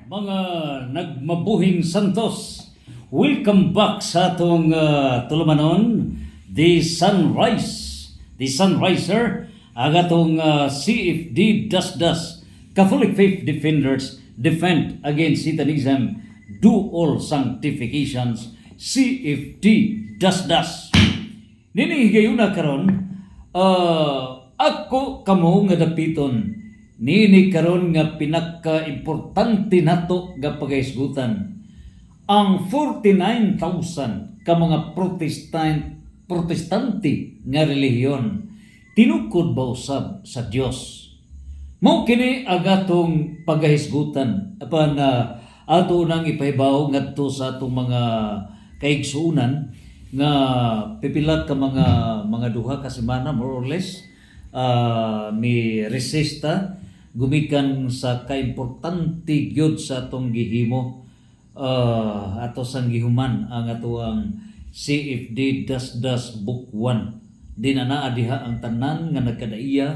Mga nagmabuhing santos, welcome back sa atong tulumanon, the Sunriser, ang atong CFD Dasdas, Catholic Faith Defenders, Defend Against Satanism, Do All Sanctifications, CFD Dasdas. Nini higayuna karon, ako kamo nga dapiton, nini karon nga pinaka-importante nato nga pagahisgutan ang 49,000 ka mga protestante nga relihiyon tinukod ba usab sa Dios. Mao kini agatong pagahisgutan apan ato nang ipahibaw ngadto sa atong mga kaigsuonan nga pipilat ka mga duha ka semana more or less mi resista gumikan sa kaimportante gyud sa atong gihimo ato sang gihuman ang atoang CFD Dasdas Book 1. Di na naa diha ang tanan nga nagkadaiya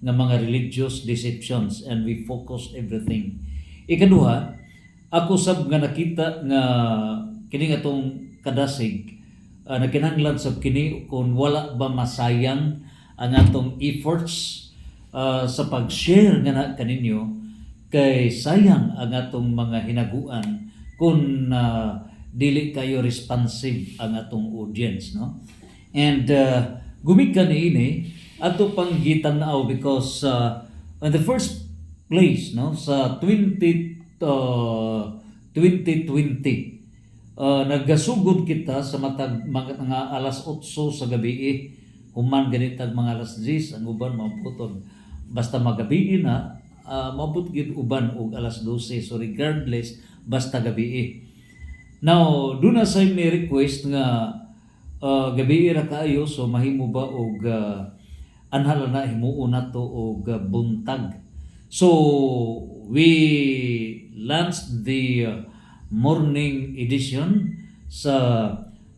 nga mga religious deceptions and we focus everything. Ikaduha, ako sab nga nakita nga kini atong kadasig nakinahanglan sab kini kung wala ba masayang ang atong efforts sa pag-share nga na kaninyo kay sayang ang atong mga hinaguan kung dili kayo responsive ang atong audience, no? And gumikan niini ato pang gitanaw because in the first place, no, sa 2020 nagasugod kita sa matag mga alas 8 sa gabi human ganitag mga alas 10 ang uban mabuton basta magabi na mabut gid uban og alas 12, so regardless basta gabi. Now duna say may request nga gabi ra kaayo, so mahimo ba og anhala na himuon nato og buntag. So we launched the morning edition sa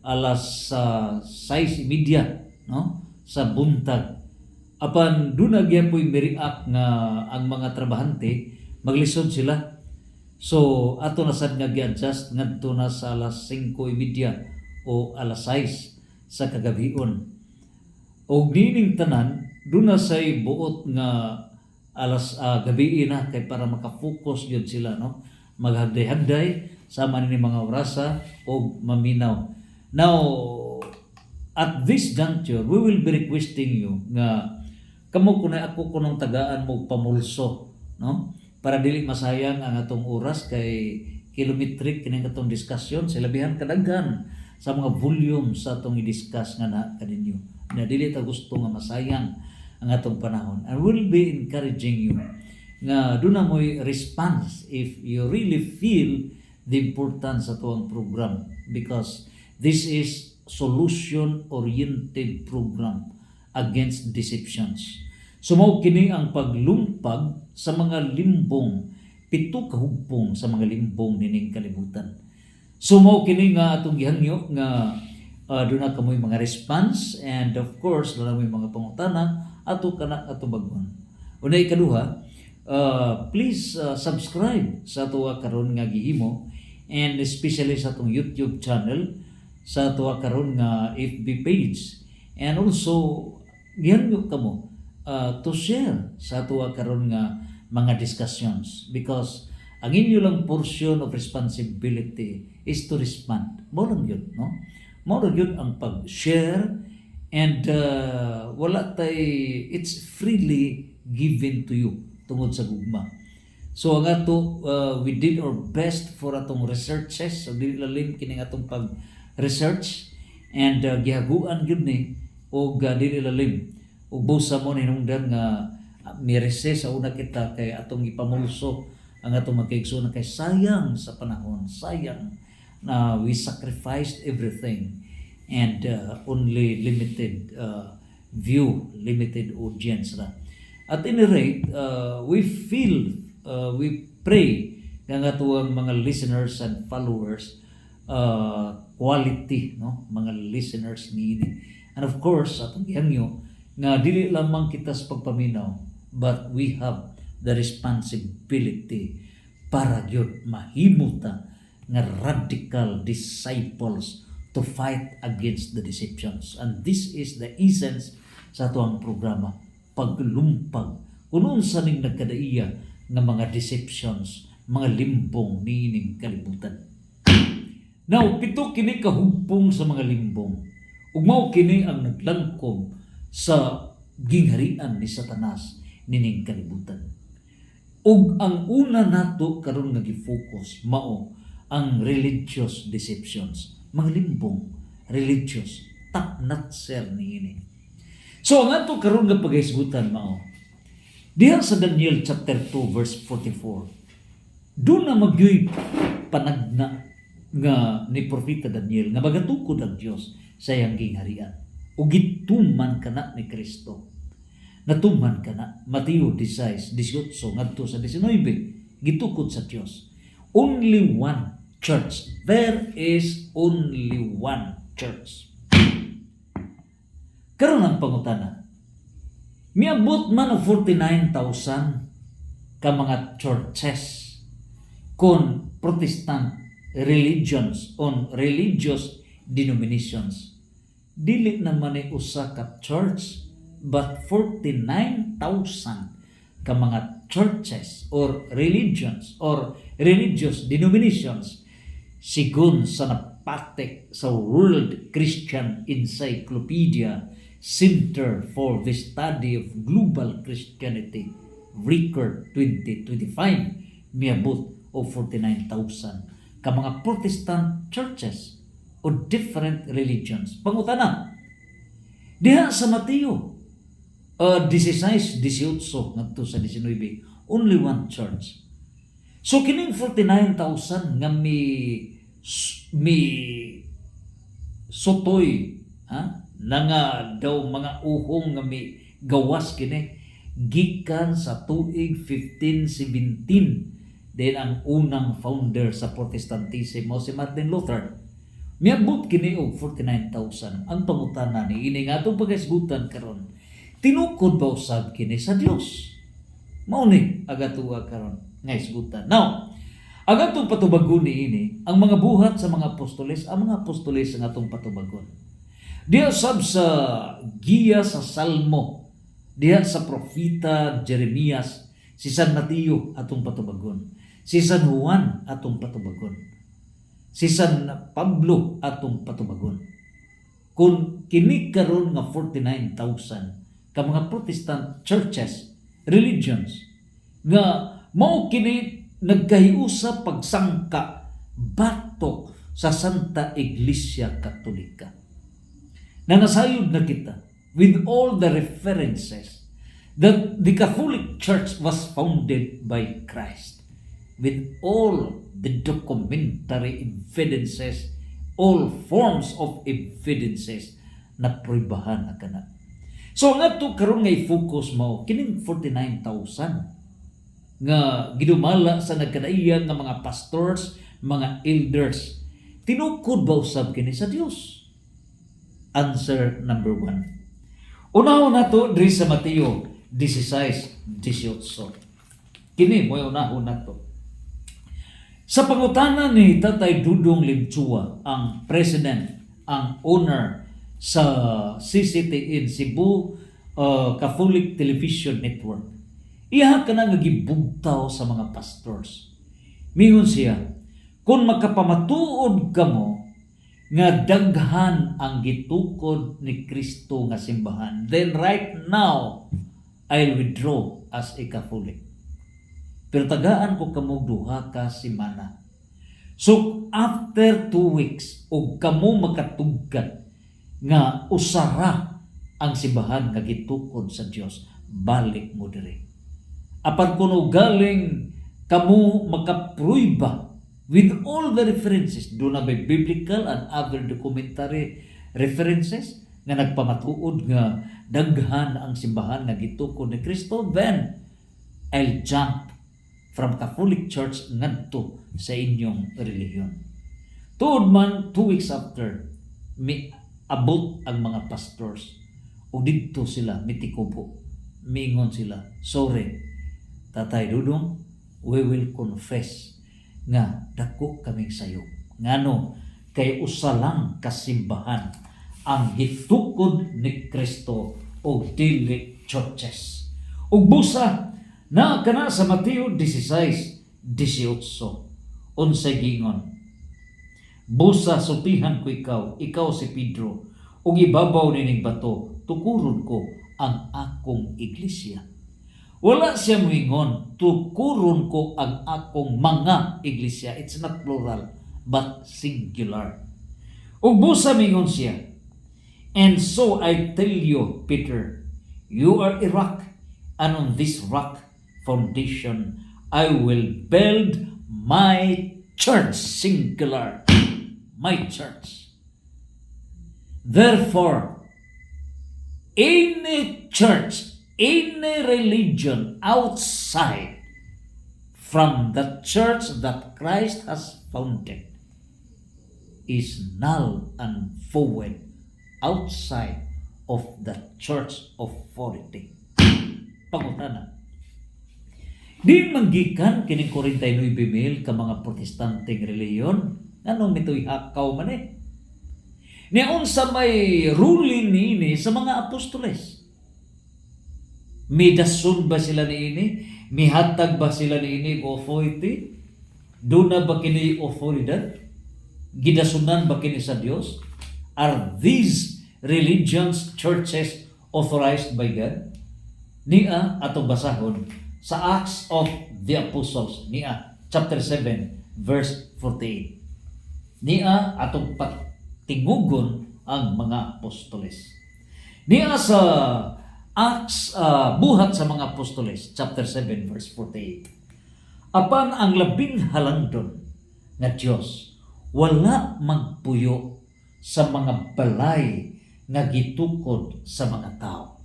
alas 6:30, no, sa buntag. Apan doon nagyapoy miriak nga ang mga trabahante maglisod sila. So ato na sad nga gi-adjust ngadto na sa alas 5:30 o alas 6 sa kagabion. Og nining tanan doon na say buot nga alas gabi na kay para maka-focus gyud sila, no, maghagday-hagday sama ni mga orasa o maminaw. Now at this juncture we will be requesting you nga kamo kunay ako kunong tagaan mo pamulso, no, para dili masayang ang atong oras kay kilometric kining atong discussion silabihan kadaghan sa mga volume sa atong i-discuss nga na kaninyo na dili ta gusto nga masayang ang atong panahon. I will be encouraging you nga doon na mo'y response if you really feel the importance sa tuwang program because this is solution-oriented program against deceptions. Sumaw kini ang paglumpag sa mga limbong, 7 kahugpong sa mga limbong nining kalibutan. Sumaw kini nga atong gihangyo nga doon na kamoy mga response and of course doon na may mga pangutana ato kana ato bagon. Unay ikaduha, please subscribe sa ato karon nga gihimo and especially sa atong YouTube channel, sa ato karon nga FB page, and also gihangyo kamo to share sa ato karon nga mga discussions because ang inyo lang portion of responsibility is to respond. Mo lang yun, no? Mo lang yun ang pag-share and wala it's freely given to you tungod sa gugma. So ang ato we did our best for atong researches, so dili lalim kining atong pag-research and gihaguan gyud ni og dili lalim ug busa mo hinungdan nga mirese sa una kita kay atong ipamulso ang atong magkaigsuon kay sayang sa panahon, sayang na we sacrificed everything and only limited view, limited audience ra. At any rate, we pray nga tuwang mga listeners and followers quality, no, mga listeners niini. And of course atong gihangyo nga dili lamang kita sa pagpaminaw but we have the responsibility para gyud mahimo ta nga radical disciples to fight against the deceptions. And this is the essence sa ato programa, paglumpag kung unsa ning nagkadaiya nga mga deceptions, mga limbong niining kalibutan. Now, pito kini kahugpong sa mga limbong, ug mao kini ang naglangkob sa gingharian ni Satanas nining kalibutan. Ug ang una nato karon nga gi-focus mao ang religious deceptions, mga limbong religious taknatser niini. So ang ato karon nga paghisgutan mao diha sa Daniel chapter 2 verse 44. Doon na magyoy panagna nga ni propeta Daniel nga magatukod ang Dios sa iyang gingharian. Ug gituman kana ni Kristo. Natuman kana Mateo 16:18 ngadto sa 19 gitukod sa Dios. Only one church. There is only one church. Karon ang pangutana. Miabot man og 49,000 ka mga churches kon Protestant religions on religious denominations. Dili naman ni usa ka church but 49,000 ka mga churches or religions or religious denominations sigun sa napatek sa World Christian Encyclopedia Center for the Study of Global Christianity record 2025 miabot o 49,000 ka mga Protestant churches o different religions. Pangutana diha sa Mateo 16:18 ngadto sa 19 only one church. So kining 49,000 nga mi sotoy na nga daw mga uhong nga mi gawas kini gikan sa tuig 1517 then ang unang founder sa Protestantism si Martin Luther. Miabot kini og 49,000. Ang pangutana ni ini nga atong paghisgutan karon, tinukod ba usab kini sa Dios? Mao ni agatuwa karon nga hisgutan. Now, ang atong patubagon ini ang mga buhat sa mga apostoles, ang mga apostoles ang atong patubagon. Diya sab sa giya sa Salmo, diya sa propeta Jeremias, si San Mateo atong patubagon, si San Juan atong patubagon, si San Pablo atong patubagon. Kung kini karon nga 49,000 ka mga Protestant churches, religions nga mao kini nagkahiusa pagsangka batok sa Santa Iglesia Katolika. Na nasayod na kita with all the references that the Catholic Church was founded by Christ, with all the documentary evidences, all forms of evidences na probahan na kana. So nga to karon nga i-focus mo kining 49,000 nga gidumala sa nagkadaiyan nga mga pastors, mga elders. Tinukod ba usab kini sa Dios? Answer number 1. Unahon nato diri sa Mateo 16:18. Kini mo unahon nato. Sa pangutana ni Tatay Dudong Libchua, ang president, ang owner sa CCTN Cebu Catholic Television Network, iya ka na nga gibugtaw sa mga pastors. Mingon siya, kung makapamatuod ka mo nga daghan ang gitukod ni Kristo nga simbahan, then right now I'll withdraw as a Catholic. Pero tagaan ko kamo duha ka semana. So after 2 weeks og kamo makatugkad nga usara ang simbahan nga gitukod sa Dios, balik mo diri. Apan kuno galing kamo makapruiba with all the references, do na by biblical and other documentary references nga nagpamatuod nga daghan ang simbahan nga gitukod ni Kristo, then I'll jump from Catholic Church ngadto sa inyong relihiyon. Tuod man 2 weeks after, may abot ang mga pastors o didto sila mitikubo. Miingon sila, sorry, Tatay Dudong, we will confess nga dako kaming sayo. Ngano kay usa lang kasimbahan ang gitukod ni Kristo og dili churches. Ug busa na kana sa Mateo 16:18 unsay gingon, busa supihan ko ikaw si Pedro, ug ibabaw nining bato tukuron ko ang akong iglesia. Wala siya moingon, tukuron ko ang akong mga iglesia. It's not plural, but singular. Ug busa mingon siya, and so I tell you, Peter, you are a rock, and on this rock foundation I will build my church, singular, my church. Therefore, any church, any religion outside from the church that Christ has founded is null and void outside of the church authority. Pangutana, di manggikan kining 49,000 ka mga protestanteng reliyon, anong mitoy hakaw man eh? Niya unsa may ruling niini sa mga apostoles. Midason ba sila niini? Mihatag ba sila niini authority? Doon na ba kini otoridad? Gidasunan ba kini sa Dios? Are these religions, churches authorized by God? Nia atong basahon sa Acts of the Apostles, nia chapter 7 verse 48. Nia atong tingugon ang mga apostoles. Niya sa Acts, buhat sa mga apostoles, chapter 7, verse 48. Apan ang labing halangdon nga Diyos, wala magpuyo sa mga balay nga gitukod sa mga tao.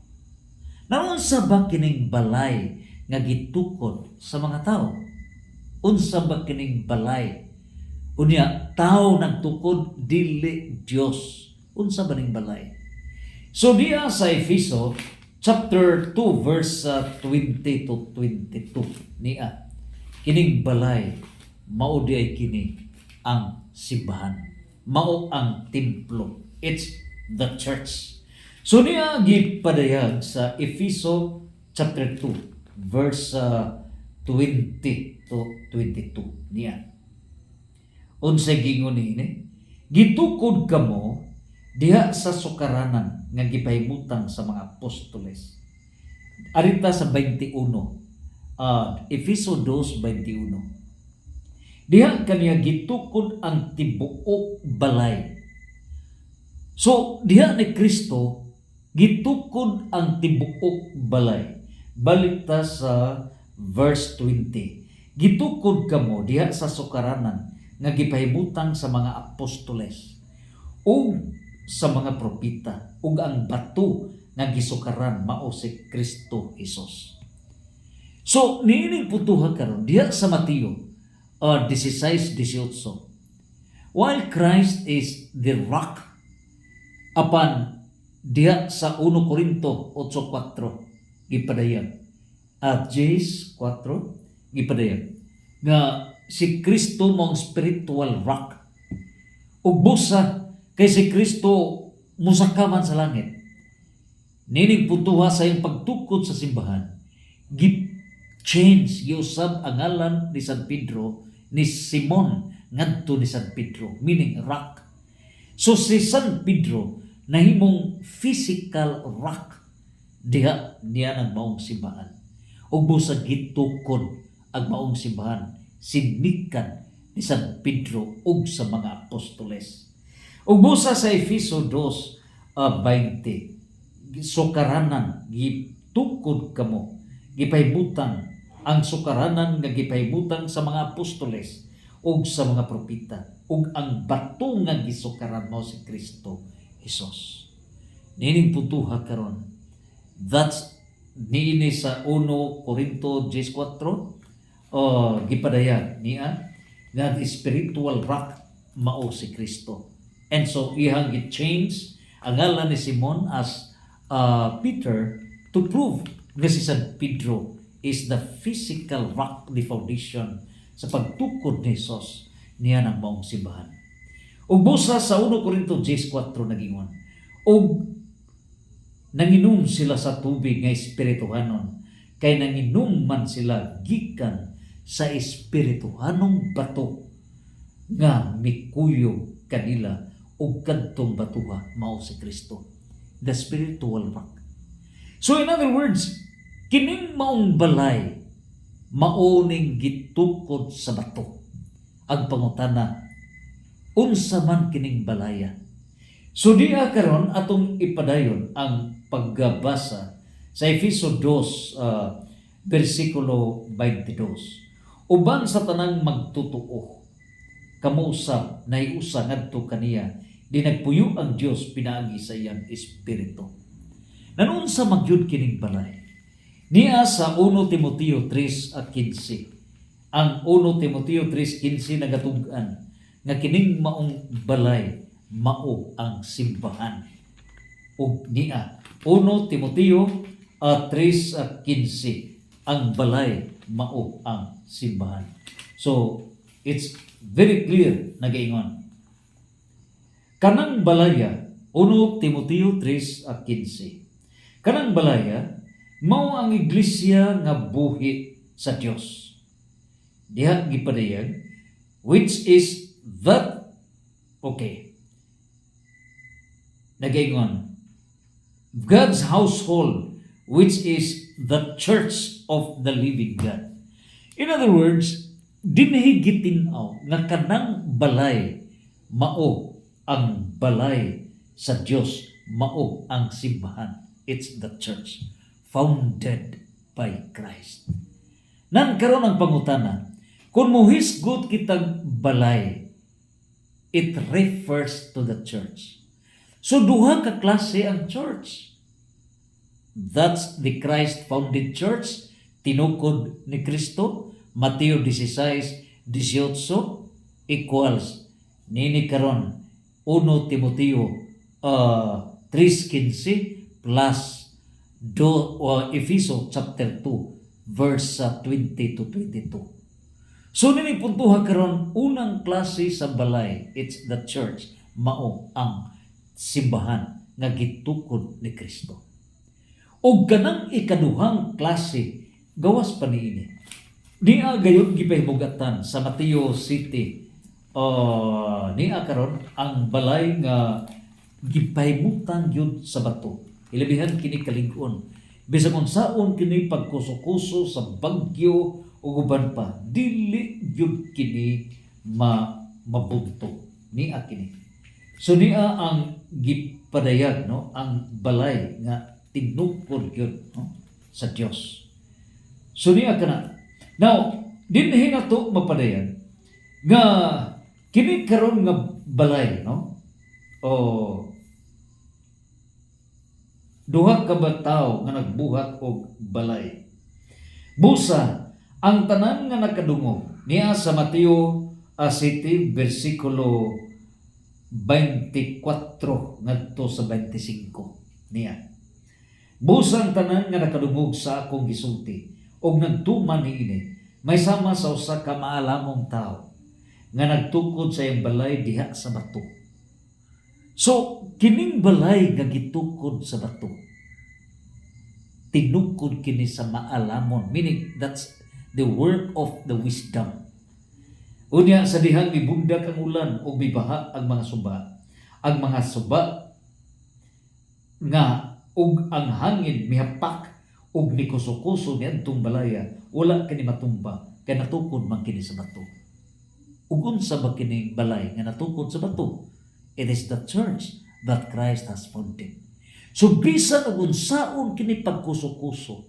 Naunsa ba kining balay nga gitukod sa mga tao? Unsa ba kining balay? Unya, tao nagtukod, dili Dios. Unsa ba ning balay? So diya sa Efeso chapter 2 verse 20 to 22 niya, kining balay mao di ay kini ang simbahan, mao ang templo. It's the church. So niya gipadayag sa Efeso chapter 2 verse 20 to 22 niya. Unsay gingon niini? Gitukod kamo diha sa sukaranan nga gipahimutan sa mga apostoles. Arita sa 21, Efeso 2:21. Diha kaniya gitukod ang tibuok balay. So diha ni Kristo gitukod ang tibuok balay. Balik ta sa verse 20. Gitukod kamo diha sa sukaranan nga gipahimutan sa mga apostoles o sa mga propita ug ang bato nga gisukaran mao si Kristo Jesus. So niining putuha karon diha sa Mateo 16:18. While Christ is the rock, apan diha sa 1 Corinto 8:4 gipadayag at James 4 gipadayag nga si Kristo mong spiritual rock. Ug busa kay si Kristo musakaman sa langit. Nining putuha sa iyang pagtukod sa simbahan, gi-change, giusab ang ngalan ni San Pedro, ni Simon, ngadto ni San Pedro, meaning rock. So si San Pedro, nahimong physical rock, diha niya ang maong simbahan. Ug busa gitukod ang maong simbahan, sindikan ni San Pedro ug sa mga apostoles. Ug busa sa Efeso 2:20, sukaranan gitukod kamo, gipahimutan ang sukaranan nga gipahimutan sa mga apostoles ug sa mga propeta, ug ang bato nga gisukaran mo si Kristo Jesus. Nining putuha karon, that's niini sa 1 Corinto 10:4 gipadayag niya nga the spiritual rock mao si Kristo. And so iyang gi-change ang ngalan ni Simon as Peter to prove nga si San Pedro is the physical rock, the foundation sa pagtukod ni Jesus niya ng maong simbahan. Ug busa sa 1 Corinto 10:4 nagingon, ug nanginom sila sa tubig nga espirituhanon, kay nanginom man sila gikan sa espirituhanong bato nga mikuyo kanila ug kadtong batuha mao si Kristo, the spiritual rock. So in other words, kining maong balay mauning gitukod sa bato. Ang pangutana, unsa man kining balaya? So diya karon atong ipadayon ang pagbasa sa Efeso 2 versikulo 22. Uban sa tanang magtutuo, kamo usab naiusa ngadto kaniya, di nagpuyo ang Dios pinaagi sa iyang espiritu. Nanunsa magyud kining balay? Niya sa 1 Timoteo 3:15. Ang 1 Timoteo 3:15 nagatug-an nga kining maong balay mao ang simbahan. Ug niya 1 Timoteo 3:15, ang balay mao ang simbahan. So it's very clear nagaingon. Kanang balaya 1 Timoteo 3:15. Kanang balaya mao ang iglesia nga buhi sa Dios. Diha gipadayag, which is that, okay, nagaingon, God's household, which is the church of the living God. In other words, dinhi gitinaw nga kanang balay mao ang balay sa Dios, mao ang simbahan. It's the church founded by Christ. Nan karon ang pangutana, kung muhisgot kitag balay, it refers to the church. So duha ka klase ang church. That's the Christ-founded church, tinukod ni Kristo, Mateo 16:18 equals nini karon 1 Timoteo 3:15 plus Efeso chapter 2 verse 20 to 22. So nini puntuha karon unang klase sa balay, it's the church, mao ang simbahan nga gitukod ni Kristo. O ganang ikaduhang klase gawas pa niini. Niya gayon gipahibugatan sa Mateo City. Niya karon ang balay nga gipahimutan yun sa bato. Ilabihan kini kalig-on. Bisag unsaon kini pagkuso-kuso sa bagyo o uban pa, dili yun kini mabunto. Niya kini. So niya ang gipadayag, no, ang balay nga tinukod yun, no, sa Dios. So niya kana. Now, dinhi na to mapadayag nga kini karon nga balay, no? Duha ka bataw nga nagbuhat og balay. Busa ang tanan nga nakadungog niya sa Mateo 7 versikulo 24 ngadto sa 25 niya. Busa ang tanan nga nakadungog sa akong gisulti og nagtuman niini, may sama sa usa ka maalamong tao nga nagtukod sa iyang balay diha sa bato. So, kining balay nga gitukod sa bato, tinukod kini sa maalamon, meaning that's the work of the wisdom. Unya sa dihang mibundak ang ulan o bibaha ang mga suba. Ang mga suba nga ug ang hangin mihapak ug mikuso-kuso niadtong balaya, wala kini matumba kay natukod man kini sa bato. Ug unsa ba kini balay nga natukod sa bato? It is the church that Christ has founded. So bisan ug unsaon kini pagkuso-kuso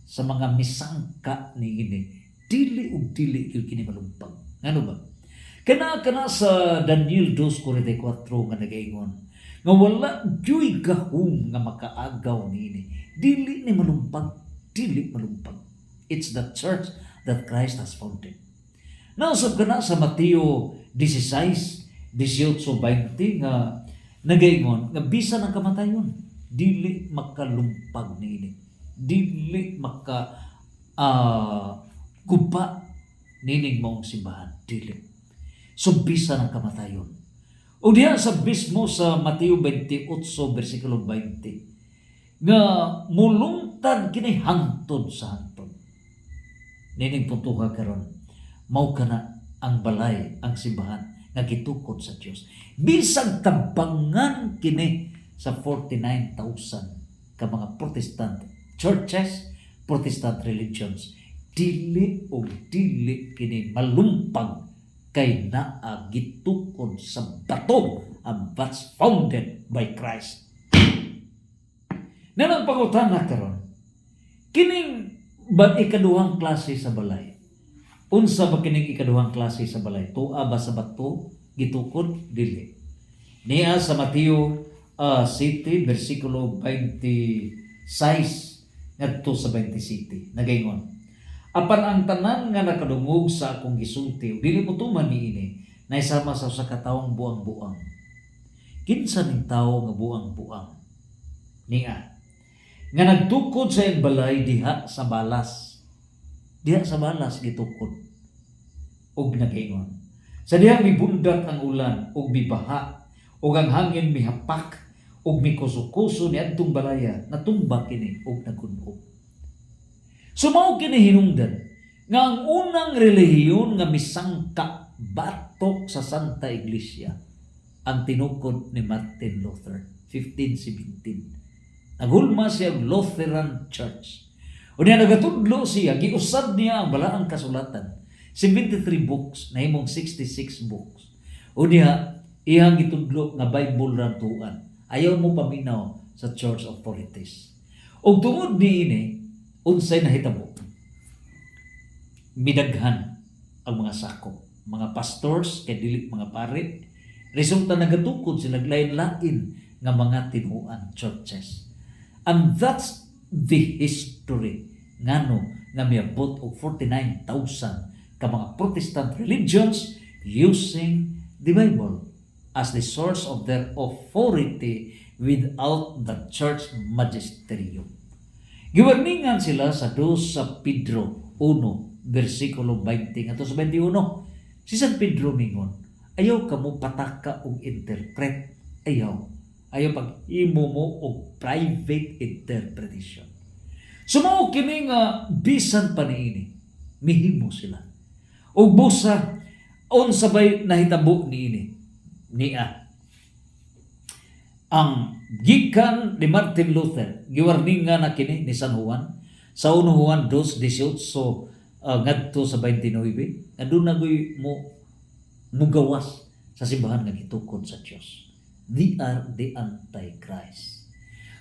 sa mga misangka niini, dili ug dili gyud kini malumpag. Ngano ba? Kana sa Daniel 2:44 nga nagaingon nga wala gyud gahom nga makaagaw niini. Dili ni malumpag, dili malumpag. It's the church that Christ has founded. Now kana sa Mateo 16:18-20 nga nagaingon nga bisan ang kamatayon, dili makalumpag niini. Dili guba nining maong simbahan dili. So bisa ng kamatayon. O diha sa mismo sa Mateo 28 versikulo 20 nga mulungtad kini hangtod sa hangtod. Nining puntuha karon mao kana ang balay, ang simbahan nga gitukod sa Dios. Bisag tabangan kini sa 49,000 ka mga Protestant churches, Protestant religions, dili o dili kini malumpag kay naa gitukod sa bato and that's founded by Christ. Nanang pangutana karon, kining ba ikaduhang klase sa balay? Unsa ba kining ikaduhang klase sa balay? Tuwa ba sa bato gitukod? Dili. Niya sa Mateo 7 versikulo 26 ngadto sa 27 nagaingon, apan ang tanan nga nakadungog sa akong gisulti dili mo tuman niini naisama sa usa ka tawong buang-buang. Kinsa ning tawo nga buang-buang? Niya nga nagtukod sa iyang balay diha sa balas. Diha sa balas gitukod. Og nagaingon, sa diha mibundak ang ulan og mibaha og ang hangin mihapak og mikuso-kuso niadtong balaya natumba kini og nagunog. So mao kini hinungdan nga ang unang relihiyon nga misangka batok sa Santa Iglesia ang tinukod ni Martin Luther 1517. Naghulma siya Lutheran Church. O niya nagatudlo siya, giusad niya ang balaang kasulatan. 73 books, nahimong 66 books. O niya, iyang gitudlo nga Bible rantuan. Ayaw mo paminaw sa church authorities. O tungod niini, unsay nahitabo. Midaghan ang mga sakop. Mga pastors, kay dili mga pare. Resulta nagatukod sila lain-lain nga mga tinuan churches. And that's the history ngano nga miabot og 49,000 ka mga Protestant religions using the Bible as the source of their authority without the church magisterium. Giwarningan sila sa 2 sa Pedro 1 versikulo 20 ngadto sa 21. Si San Pedro mingon, ayaw kamo pataka og interpret, ayaw pag-imo mo og private interpretation. Sumao kini nga bisan pa niini, mihimo sila. Og busa unsa bay nahitabo niini? Niya ang gikan ni Martin Luther giwarningan na kini ni San Juan sa 1 Juan 2:18 ngadto sa 29 adun nagoy mo mugawas sa simbahan nga gitukod sa Dios. They are the Antichrist.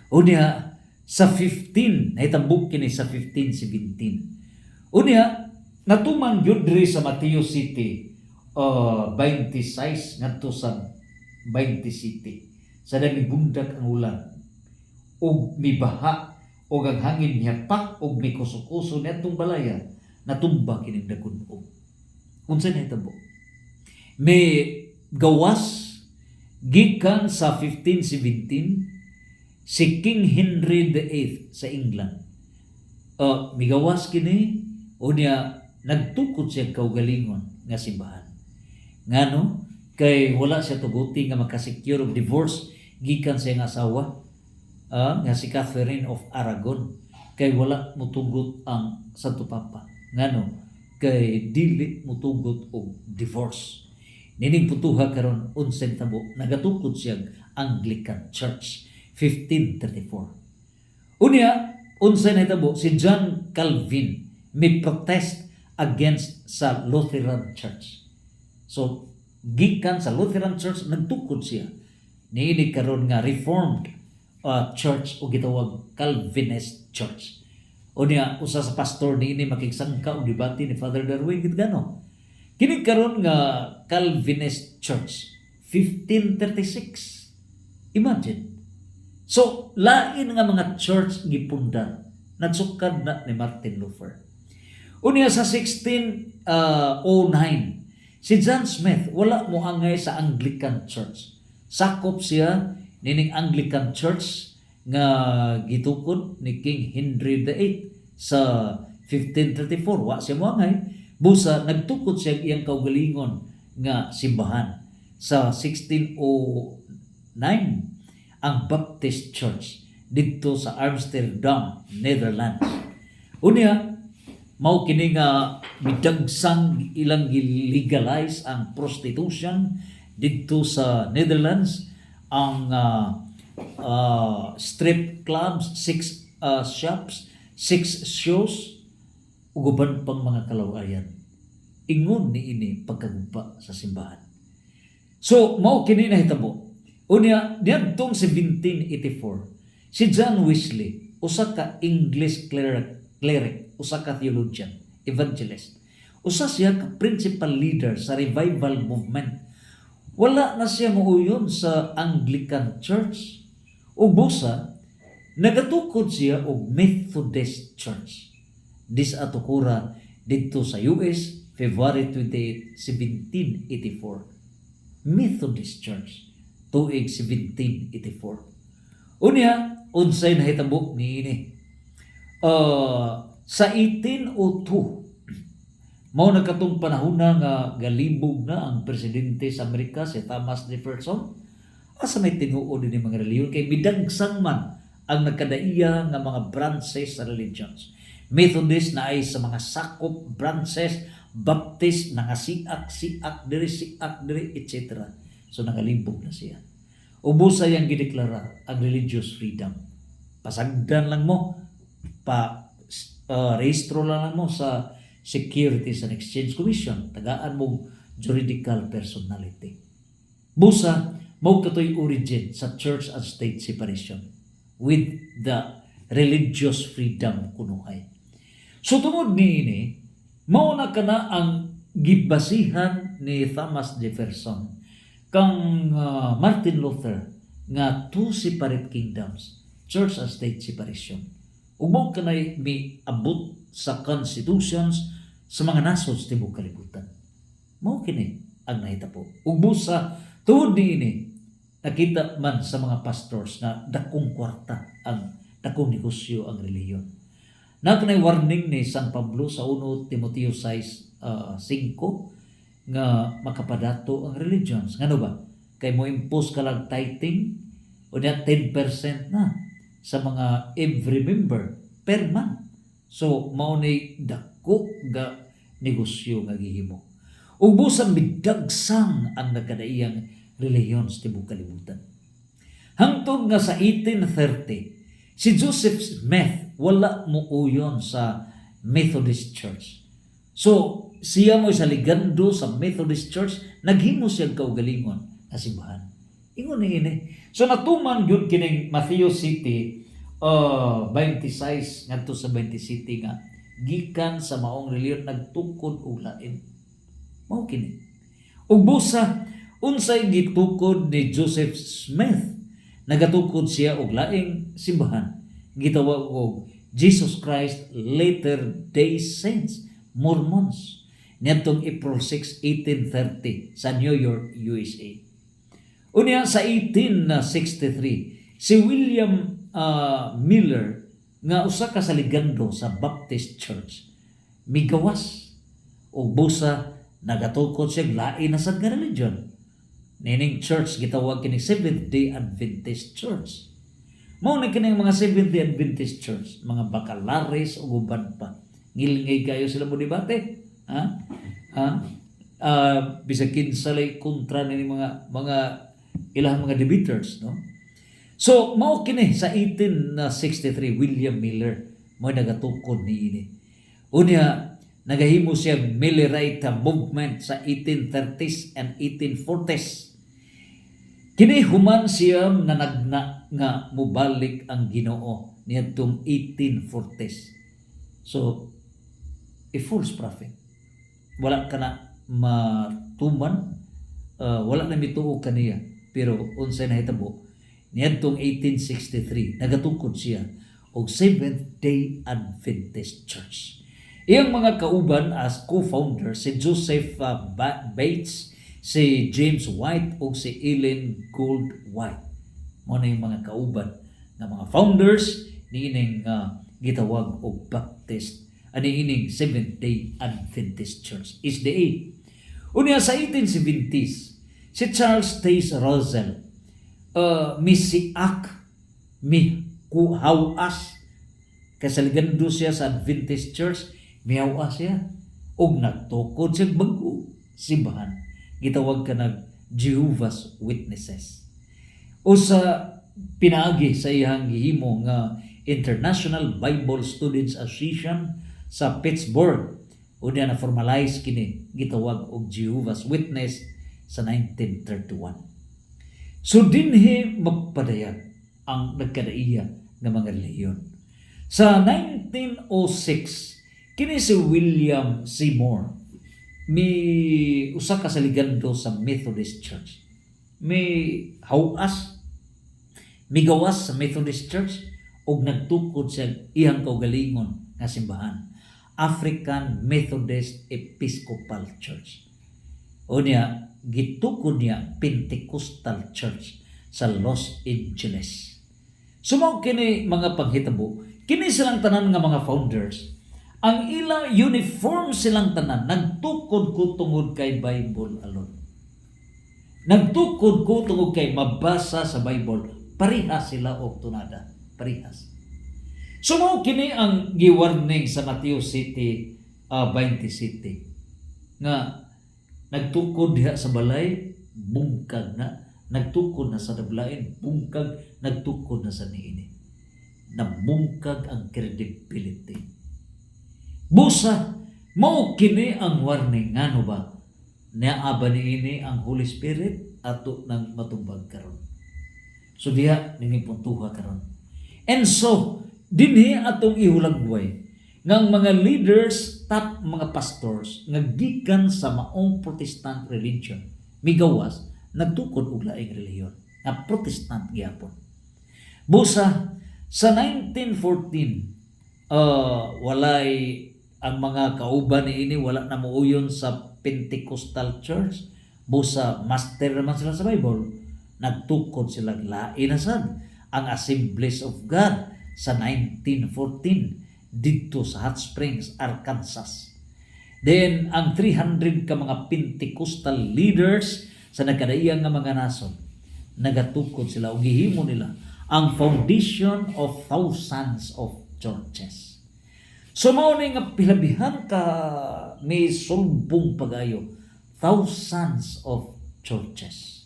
O niya, sa 15, nahitambok kini sa 15:17. O niya, natuman yun diri sa Mateo City, 26, ngadto sa 27. Sa dami bundak ang ulan, o mibaha, o ang hangin niyapak, o may kuso-kuso nitong balaya, natumba kini nagunog. Unsa nahitambok? May gawas gikan sa 1517 si King Henry VIII sa England. Migawas kini o niya nagtukod siya kaugalingon nga simbahan. Ngano kay wala siya tuguti nga makasecure og divorce gikan sa iyang asawa nga si Catherine of Aragon, kay wala mutugot ang Santo Papa. Ngano kay dili mutugot og divorce. Nining putuha karon unsay tabo nagatukod siya Anglican Church 1534. Unya unsay nahitabo si John Calvin may protest against sa Lutheran Church. So gikan sa Lutheran Church nagtukod siya niini karon nga Reformed Church o gitawag Calvinist Church. Unya usa sa pastor niini makigsangka og debate ni Father Darwin gid gano. Kini karon nga Calvinist Church 1536. Imagine. So lain nga mga church gipundar nagsukad na ni Martin Luther. Unya sa 1609 si John Smith wala mo angay sa Anglican Church. Sakop siya nining Anglican Church nga gitukod ni King Henry VIII sa 1534 wa siya moangay, busa nagtukod siya iyang kaugalingon nga simbahan. Sa 1609 ang Baptist Church dito sa Amsterdam, Netherlands. Unya mao kini nga midagsang ilang legalize ang prostitution dito sa Netherlands. Ang strip clubs, 6 shops, 6 shows, ug uban pang mga kalawayan. Ingon ni ini pagkagugpa sa simbahan. So mao kini nahitabo. Unya niadtong 1784, si John Wesley, usa ka English cleric, usa ka theologian, evangelist. Usa siya ka principal leader sa revival movement. Wala na siya muuyon sa Anglican Church. Ug busa nagatukod siya og Methodist Church. Disatukura dito sa US, February 28, 1784. Methodist Church, tuig 1784. Unya, unsay nahitabo niini. Sa 1802, mao na katong panahon nga galibog na ang presidente sa Amerika si Thomas Jefferson. Asa may tinuod ni mga reliyon kay midagsang man ang nagkadaiya nga mga branches sa religions. Methodist na ay sa mga sakop branches, Baptist na nga siak diri, etc. So nagalibog na siya. Ubusa yang gideklara ang religious freedom. Pasagdan lang mo, rehistro lang mo sa Securities and Exchange Commission, tagaan mo juridical personality. Busa, mao katoy origin sa church and state separation with the religious freedom kunuhay. So tungod niini, mao na kana ang gibasihan ni Thomas Jefferson kang Martin Luther nga two separate kingdoms, church and state separation. Ug mao kanay miabot sa constitutions sa mga nasod sa tibuok kalibutan. Mao kini ang nahitabo. Ug busa tuod niini nakita man sa mga pastors na dakong kwarta ang dakong negosyo ang relihiyon. Nakanay warning ni San Pablo sa 1 Timoteo 6:5 nga makapadato ang religions. Ngano ba? Kay mo impose ka lang tithing o niya 10% na sa mga every member per month. So mao ni dako ga negosyo nga gihimo. Ug busan midagsang ang nagkadaiyang relihiyon sa tibuok kalibutan. Hangtod nga sa 1830, si Joseph Smith wala mo uyon sa Methodist Church. So, siya mo sa ligando sa Methodist Church, naghimo siya kaugalingon na simbahan. Ingon ini. So, natuman yun kining Matthew City 26 ngadto sa 20 City nga gikan sa maong reliyon nagtukod og lain. Mao kini. Ug busa unsay gitukod ni Joseph Smith, nagatukod siya og laing simbahan. Gitawag og Jesus Christ Latter-day Saints, Mormons, nitong April 6, 1830 sa New York, USA. Unya sa 1863, si William Miller nga usa ka saligando sa Baptist Church migawas og busa nagatukod siya lain na sad nga religion. Nining church gitawag kini Seventh-day Adventist Church. Mao na kining mga Seventh-day Adventist Church, mga bakalares o uban pa. Ngilingay kayo sila mo debate. Bisag kinsalay kontra ni mga ilang mga debaters, no? So mao kini sa 1863 William Miller mo nagatukod niini. Unya nagahimo siya Millerite movement sa 1830s and 1840s. Kini human siya nanagna nga mubalik ang Ginoo niadtong 1840s. So, a false prophet. Wala ka na matuman, wala na mituo kaniya. Pero unsay nahitabo, niadtong 1863, nagatukod siya og Seventh-day Adventist Church. Iyang mga kauban as co-founder si Joseph Bates, si James White o si Ellen Gould White. Muna yung mga kauban na mga founders niining gitawag og Baptist ani ining Seventh-day Adventist Church, SDA. Unya sa 1870s, si Charles Taze Russell misiak mi kuhawas kasaligando siya sa Adventist Church, mihawas siya og nagtukod siya bago simbahan, gitawag ka nag Jehovah's Witnesses. O sa pinaagi sa iyang gihimo nga International Bible Students Association sa Pittsburgh, unya na formalize kini gitawag og Jehovah's Witness sa 1931. So dinhi magpadayag ang nagkadaiya nga mga relihiyon. Sa 1906 kini si William Seymour mi usa ka saligando sa Methodist Church, migawas sa Methodist Church ug nagtukod sa iyang kaugalingon nga simbahan, African Methodist Episcopal Church. Unya gitukod niya Pentecostal Church sa Los Angeles. Sumaw kini mga panghitabo, kini silang tanan nga mga founders, ang ilang uniform silang tanan nagtukod ko tungod kay Bible alone. Nagtukod ko tungod kay mabasa sa Bible, parihas sila og tunada, parihas. Sumaw kini ang giwarning sa Matthew City 27 nga nagtukod diha sa balay, bungkag na, nagtukod na sa dablain, bungkag, nagtukod na sa niini. Nabungkag ang credibility. Busa, mao kini ang warning ngano ba? Naaba niini ang Holy Spirit ato nang matumbag karon. So diha nini puntuha karon. And so, dinhi atong ihulagway ng mga leaders, top mga pastors nga gikan sa maong Protestant religion, migawas nagtukod og laing relihiyon nga Protestant gyapon. Busa sa 1914 walay ang mga kauban niini wala na muuyon sa Pentecostal Church. Busa master naman sila sa Bible, nagtukod sila lain na sad ang Assemblies of God sa 1914 dito sa Hot Springs, Arkansas. Then ang 300 ka mga Pentecostal leaders sa nagkadaiyang nga mga nason, nagatukod sila o gihimo nila ang foundation of thousands of churches. So mao ni nga pilabihan ka ni sulbong pagayo, thousands of churches.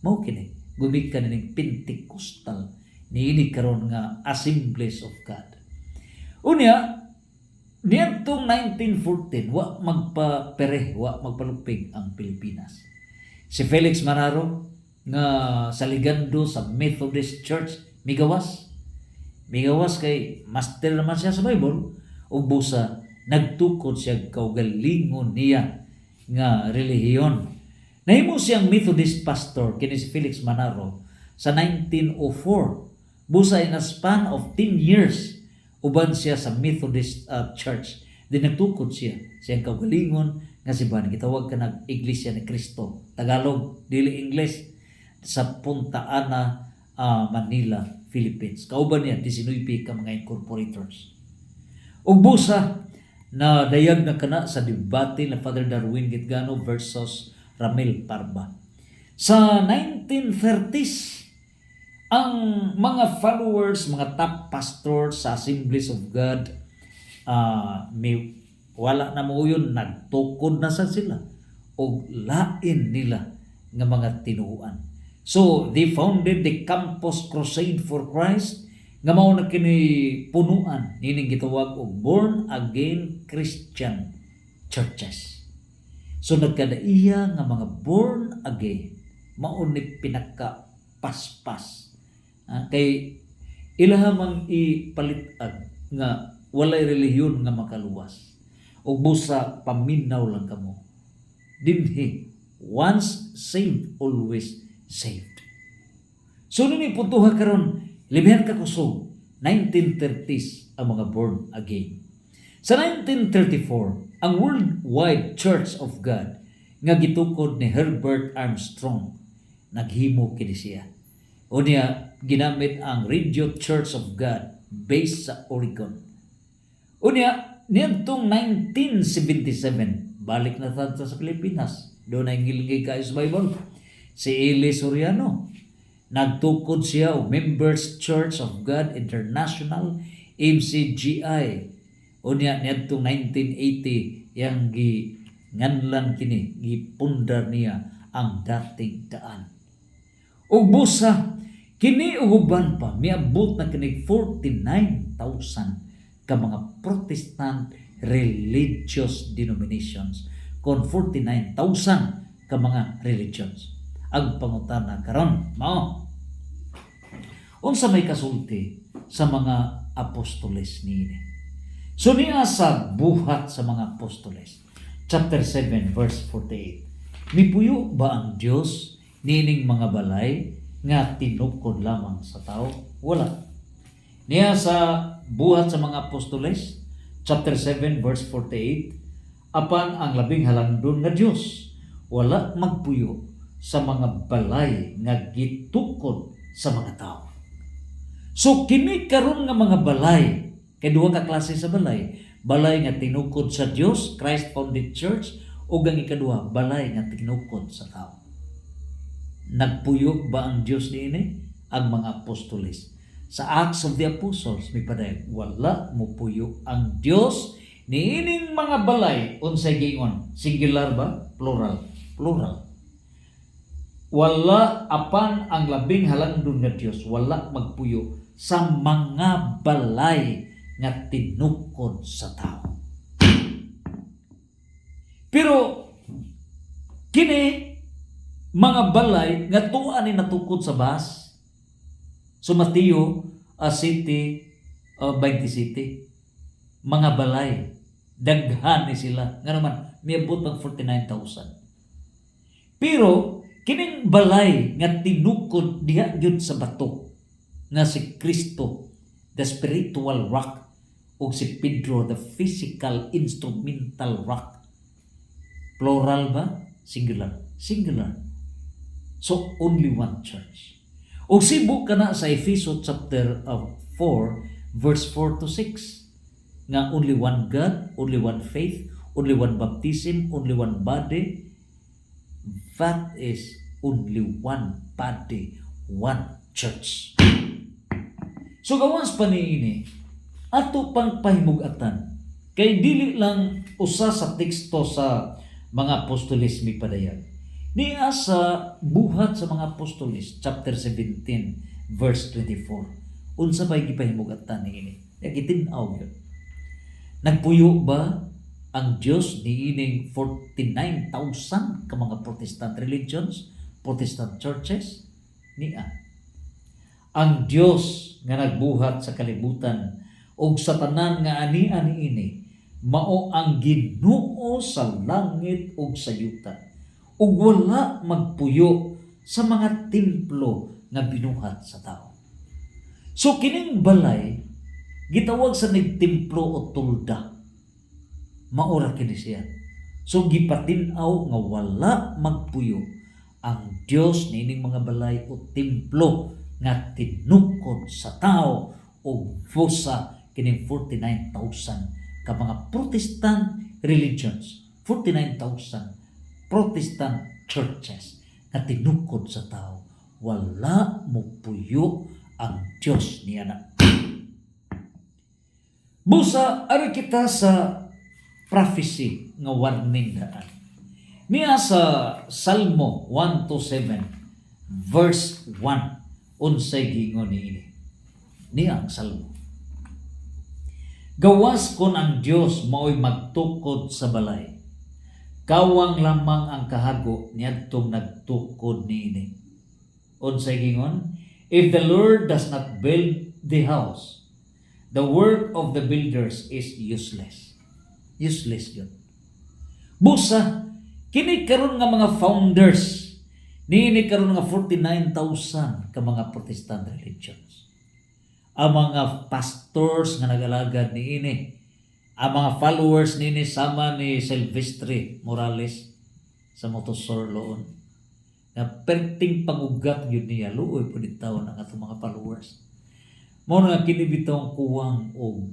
Mao kini gumikan ning Pentecostal niini karon nga Assemblies of God. Unya niadtong 1914 wa magpapereh, wa magpalupig ang Pilipinas. Si Felix Manaro nga saligando sa Methodist Church migawas kay master naman siya sa Bible ug busa nagtukod siya kaugalingon niya nga relihiyon. Nahimo siyang Methodist pastor kini si Felix Manaro sa 1904. Busa in a span of 10 years uban siya sa Methodist Church. Din nagtukod siya siyang kaugalingon nga simbahan gitawag kanang Iglesia ni Cristo. Tagalog dili English, sa Punta Ana, Manila, Philippines. Kauban niya 19 ka mga incorporators. Ug busa na dayag na kana sa debate na Father Darwin Gitgano versus Ramil Parba. Sa 1930s, ang mga followers, mga top pastors sa Assemblies of God, may wala na mo yun, nagtukod na sa sila o lain nila nga mga tinuan. So, they founded the Campus Crusade for Christ, nga mao na kini punuan nining gitawag og born again Christian churches. So nagkadaiya nga mga born again mao ni pinaka paspas. Kay ilaha mang ipalitag nga walay relihiyon nga makaluwas. Ug busa paminaw lang kamo. Dinhi once saved always saved. So nini puntuha karon libihan ka kusog 1930s ang mga born again. Sa 1934, ang Worldwide Church of God nga gitukod ni Herbert Armstrong naghimo kini siya. Unya ginamit ang Radio Church of God based sa Oregon. Unya Niadtong 1977, balik na ta sa Pilipinas. Doon ay ngilingay kayo sa Bible. Si Eli Soriano, nagtukod siya o Members Church of God International, MCGI. Unya niadtong 1980 yang nganlan kini gipundar niya ang dating daan. Ug busa kini uban pa miabot na kini 49,000 ka mga Protestant religious denominations kon 49,000 ka mga religions. Ang pangutana karon mao unsa may kasulti sa mga apostoles niini. So niya sa buhat sa mga apostoles, chapter 7 verse 48. Mipuyo ba ang Dios nining mga balay nga tinukod lamang sa tao? Wala. Niya sa buhat sa mga apostoles, chapter 7 verse 48, apan ang labing halangdon nga Dios wala magpuyo sa mga balay nga gitukod sa mga tao. So kini karon nga mga balay, kay duha ka klase sa balay. Balay nga tinukod sa Dios, Christ founded church, ug ang ikaduha, balay nga tinukod sa tao. Nagpuyo ba ang Dios niini? Ang mga apostoles. Sa Acts of the Apostles, may paday, wala mo puyo ang Dios niining mga balay. Unsay gingon? Singular ba? Plural. Plural. Wala apan ang labing halangdon nga Dios, wala magpuyo sa mga balay nga tinukod sa tao. Pero kini mga balay nga tuan ni natukod sa bahas. So Mateo City, 20 City, mga balay daghan ni sila. Nga naman miabot ng 49,000. Pero kining balay nga tinukod diha gyud sa bato nga si Kristo, the spiritual rock, ug si Pedro, the physical instrumental rock. Plural ba? Singular. Singular. So only one church. Ug sibo kana sa Efeso chapter 4 verse 4 to 6 nga only one God, only one faith, only one baptism, only one body. That is only one body, one church. So gawas pa niini, ato pang pahimugatan, kay dili lang usa sa teksto sa mga apostoles mi padayag. Niya sa buhat sa mga apostoles, chapter 17, verse 24. Unsa ba'y gipahimugatan niini? Nagitinaw yun. Nagpuyo ba ang Diyos niining 49,000 ka mga Protestant religions, Protestant churches? Niya. Ang Diyos nga nagbuhat sa kalibutan ug sa tanan nga ani-ani ini mao ang Ginoo sa langit ug sa yuta, ug wala magpuyo sa mga templo nga binuhat sa tao. So kining balay gitawag sa nagtemplo o tulda, maura kini siya. So gipatin-aw nga wala magpuyo ang Dios niining mga balay o templo nga tinukod sa tao o fosa kining 49,000 ka mga Protestant religions, 49,000 Protestant churches na tinukod sa tao. Wala mo puyo ang Diyos niya na. Busa, ari kita sa prophecy nga warning daan. Niya sa Salmo 127 verse 1 unsay gingon niini. Niya ang Salmo. Gawas kon ang Dios mao'y magtukod sa balay. Kawang lamang ang kahago niadtong nagtukod niini. Unsay gingon? If the Lord does not build the house, the work of the builders is useless. Useless yun. Busa, kini karon nga mga founders, niini karon nga 49,000 ka mga Protestant religions. Ang mga pastors nga nag-alagad niini, ang mga followers niini sama ni Silvestre Morales sa Motosorloon, na perting pangugat yun niya, luoy po ditawon ang atong mga followers. Mao nga kini bitong kuwang og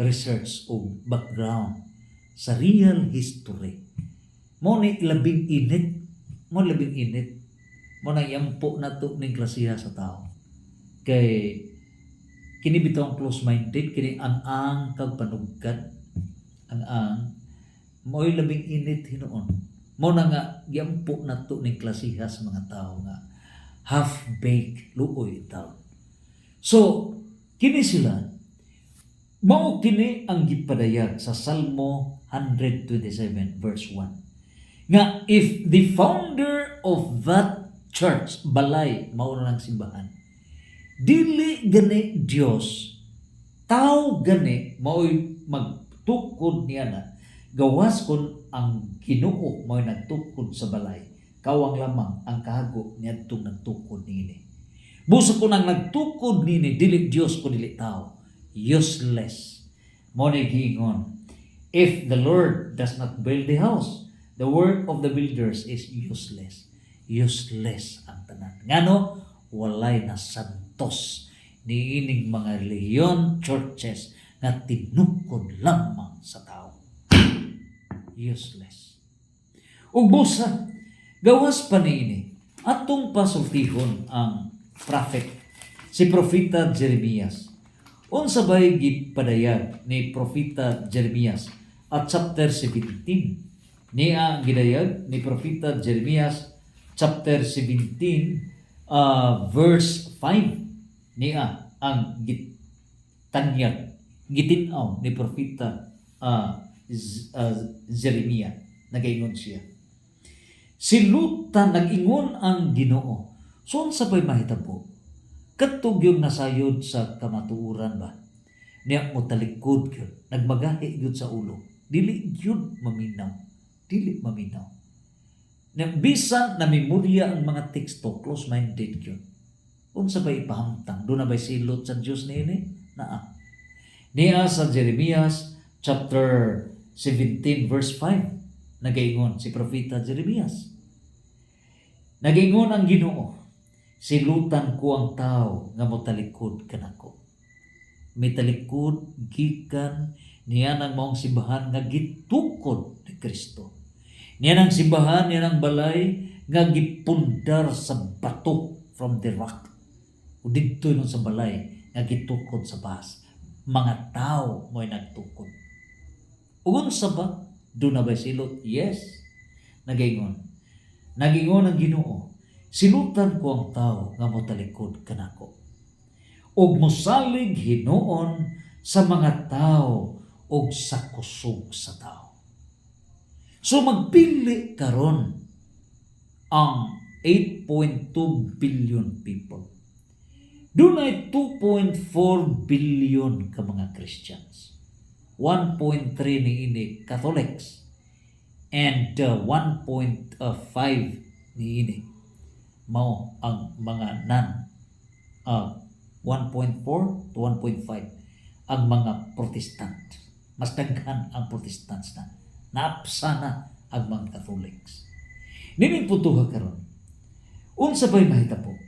research o background sa real history. Mo ni labing init, mo na yampo na to ning klasiha sa tao. Kay kini bitong close-minded, kini ang kag panugkad, ang mo'y labing init hinuon. Mo na nga yampo na to ning klasiha sa mga tao nga half-baked luoy tao. So kini sila mao kini ang gipadayag sa Salmo 127 verse 1 nga if the founder of that church balay mao na lang simbahan dili gani Dios tao gani mao'y magtukod niya na gawas kon ang Ginoo mao'y nagtukod sa balay kawang lamang ang kahago niadtong nagtukod niini. Busa ko nang nagtukod niini dili Dios ko dili tao, useless. Mo ni giingon, if the Lord does not build the house, the work of the builders is useless. Useless ang tanan. Ngano walay na santos niining mga reliyon churches nga tinukod lamang sa tao. Useless. Ug busa gawas pa niini atong pasultihon ang prophet si Propeta Jeremias. Unsa bay gipadayag ni Propeta Jeremias at chapter 17. Niya gidayag ni Propeta Jeremias chapter 17 verse 5. Niya ang gitanyag gitinaw ni Propeta Jeremias. Nagaingon siya. Silutan nag-ingon ang Ginoo. So unsa bay mahitabo? Kadtog yung nasayod sa kamatuoran ba? Niya mo talikod gyud, nagmagahi gyud sa ulo. Dili gyud maminaw. Dili maminaw. Niya bisan na memorya ang mga teksto, close-minded gyud. Unsa bay ipahamtang? Doon na bay silot sa Dios niini? Naa. Niya sa Jeremias chapter 17 verse 5 nagaingon si Propeta Jeremias. Nagingon ang Ginoo, silutan ko ang tao nga motalikod kanako. Mitalikod gikan niya nang maong simbahan nga gitukod ni Kristo. Niya nang simbahan, niya nang balay nga gipundar sa bato from the rock. O dito nun sa balay nga gitukod sa bahas. Mga tao mo'y nagtukod. Unsa ba? Doon na ba silot? Yes. Nagingon ang Ginoo, silutan ko ang tao nga motalikod kanako. Og mosalig hinuon sa mga tao og sa kusog sa tao. So magpili karon ang 8.2 billion people. Dunay 2.4 billion ka mga Christians. 1.3 niini Catholics. And 1.5 niini mao ang mga 1.4 to 1.5 ang mga Protestant. Mas daghan ang Protestants na. Naapsa na ang mga Catholics. Nining putuha karon. Unsa bay mahitabo?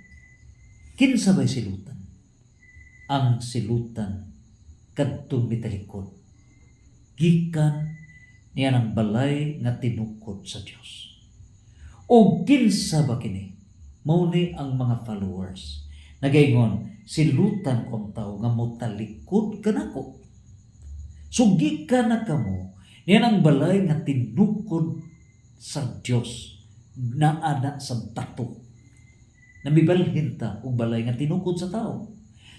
Kinsa bay silutan? Ang silutan kadtong mitalikod. Gikan niya ng balay nga tinukod sa Dios. O kinsa ba kini? Mao ni ang mga followers. Nagaingon, silutan ko ang tao nga motalikod kanako. So gikan na kamo niya ng balay nga tinukod sa Dios na ana sa bato. Namibalhin ta og balay nga tinukod sa tao.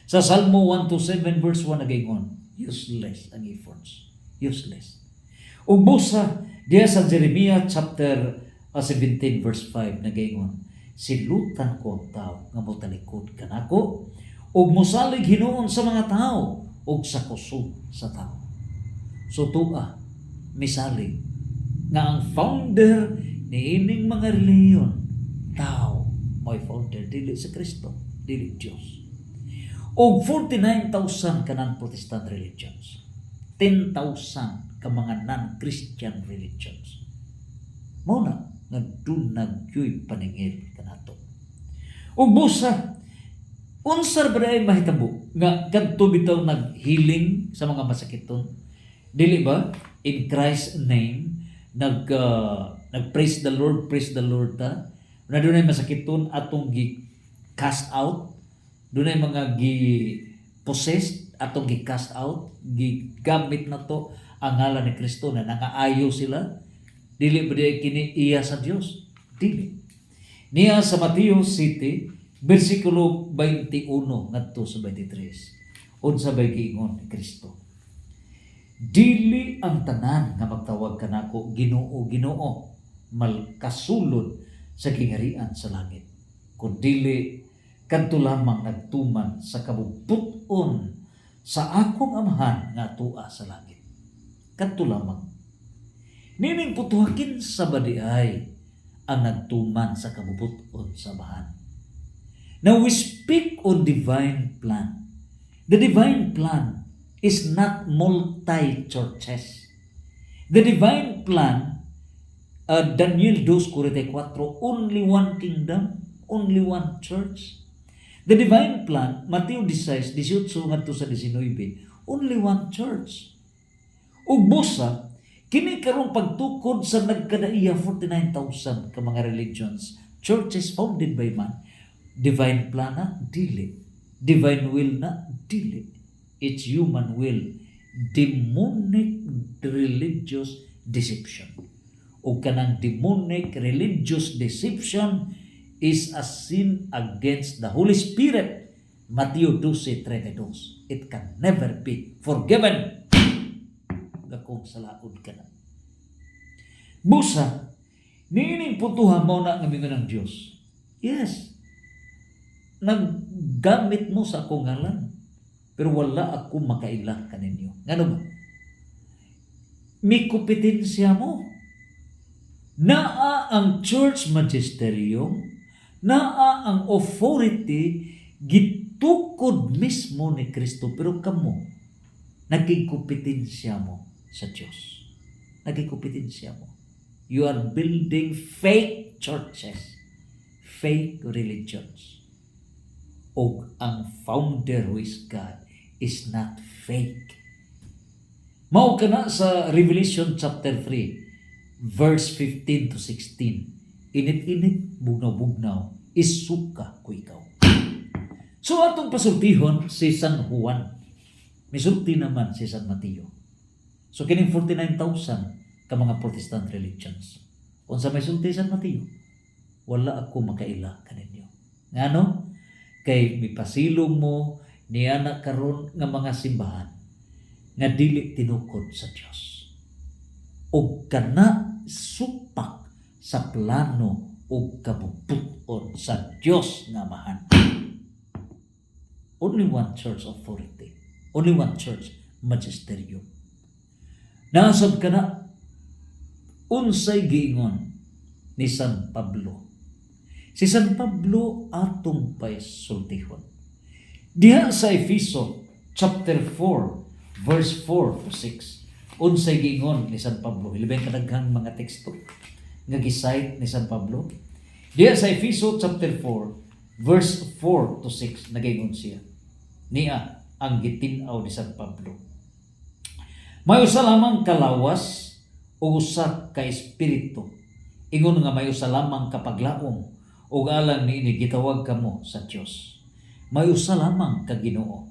Sa Salmo 127 verse 1 nagaingon, useless ang efforts. Useless. Ug busa diya sa Jeremiah chapter 17 verse 5 nagaingon, silutan ko ang tao nga motalikod kanako ug mosalig hinuon sa mga tao ug sa kusog sa tao. So tuwa misalig nga ang founder niining mga reliyon tao may founder dili sa Kristo, dili Dios. Og 49,000 kanang Protestant religions. 10,000 ka mga non-Christian religions. Mao na nagdunag yoy paningil kanato. Ug busa Unsa ba ay mahitabo nga kadto bitaw naghealing sa mga masakiton? Dili ba in Christ's name nag praise the Lord ta? Na dunay masakiton atong gi cast out, dunay mga gi possessed atong gi cast out, gigamit na to ang ngalan ni Kristo na nangaayo sila. Dili ba di kini iya sa Dios? Dili. Niya sa Mateo City versikulo 21 ngadto sa 23. Unsa bay giingon ni Kristo? Dili ang tanan nga magtawag kanako Ginoo, Ginoo malkasulod sa kingharian sa langit, kundi kadto lamang nagtuman sa kabubut-on sa akong Amahan nga tua sa langit. Kadto lamang. Nining putuhakin sa badiay ang nagtuman sa kabubut-on sa Amahan. Now we speak on divine plan. The divine plan is not multi-churches. The divine plan, Daniel 2:44, only one kingdom, only one church. The divine plan, Mateo 16:18 ngadto sa 19, only one church. Ug busa, kini karong pagtukod sa nagkadaiya 49,000 ka mga religions, churches founded by man, divine plan na dili, divine will na dili, it's human will, demonic religious deception. O kanang demonic religious deception is a sin against the Holy Spirit. Mateo 12:32. It can never be forgiven. Dakong salaod ka na. Busa, niining putuhan mo na ng ng Diyos. Yes, naggamit mo sa akong ngalan, pero wala ako makaila kaninyo. Ngano ba? May kompetensya mo. Naa ang church magisterium, naa ang authority, gitukod mismo ni Kristo, pero kamo, naging kompetensya mo sa Diyos. Naging kompetensya mo. You are building fake churches, fake religions. O ang founder who is God is not fake. Mao kana sa Revelation chapter 3 verse 15 to 16. Init-init, bugnaw-bugnaw, isuka ko ikaw. So atong pasultihon si San Juan, misulti naman si San Mateo. So kining 49,000 ka mga Protestant religions. Unsa may sulti San Mateo? Wala ako makaila kaninyo. Ngano? Kay mipasilong mo niya na karon nga mga simbahan nga dili tinukod sa Dios. O kana supak sa plano o kabubut-on sa Dios nga Amahan. Only one church authority. Only one church magisterium. Nasab kana unsay giingon ni San Pablo. Si San Pablo atong paisultihon. Diha sa Efeso chapter 4 verse 4 to 6. Unsay giingon ni San Pablo? Ilibay kadaghang mga teksto nga gisite ni San Pablo. Diha sa Efeso chapter 4 verse 4 to 6 nagaingon siya. Niya ang gitin-aw ni San Pablo. May usa lamang kalawas o usa ka espiritu. Ingon nga may usa lamang kapaglaom ug alang niini gitawag kamo sa Dios. May usa lamang ka Ginoo.